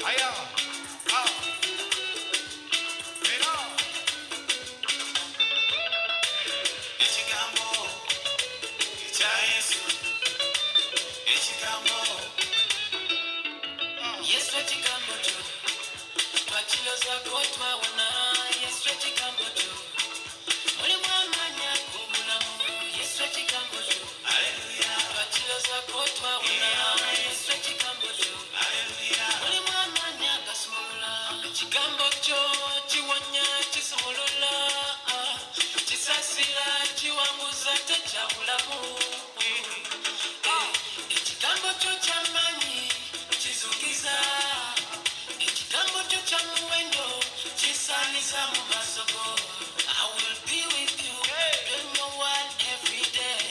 Aya. Ah. Era. Ekigambo ekya Yesu. Ekigambo. Yesu ekigambo kyo. Twakiloza ko twawona. Yesu ekigambo kyo. Mulimu amaanyi ag'obulamu. Yesu ekigambo kyo. Haleluya. Twakiloza ko twawona. Yesu ekigambo kyo. Haleluya. Mulimu amaanyi agasobola. Ekigambo kyo kiwonya kisumulula. Kisasira kiwanguza tekyabulamu. Ekigambo kyo ky'amaanyi kizukiza. Ekigambo kyo kya muwendo kisaaniza mu maaso go. I will be with you doing your word every day.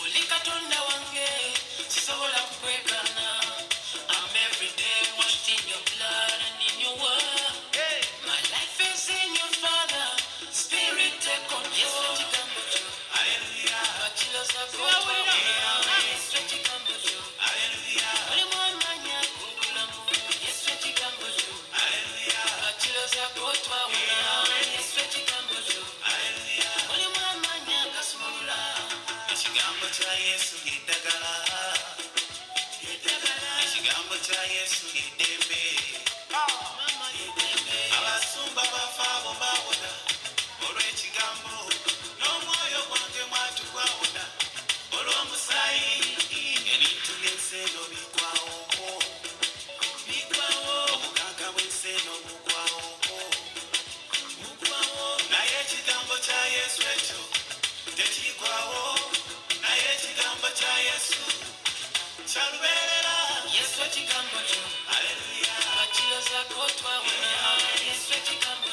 Oli Katonda wange sisobola kukwegana. I'm every day washed in your blood and in your word. My life is in your Father. Spirit take control. Yes, ekigambo kyo. Hallelujah. Bakiloza ko twawona. Yes, ekigambo kyo. Hallelujah. Mulimu amaanyi ag'obulamu. Yes, ekigambo kyo. Hallelujah. Bakiloza ko twawona. Yes, ekigambo kyo. Hallelujah. Mulimu amaanyi agasobola. Ekigambo kya Yesu ly'eddagala. Ekigambo kya Yesu ly'eddembe. Abasumba bafa abo bawona olw'ekigambo. N'omwoyo gwange mwatu gwawona olw'omusaayi. Ebintu by'ensi eno bigwawo. Obugagga bw'ensi eno bugwawo. Naye ekigambo kya Yesu ekyo tekigwawo. Naye ekigambo kya Yesu kya lubeerera. Yesu ekigambo kyo. Haleluya. Bakiloza ko twawona. Yesu ekigambo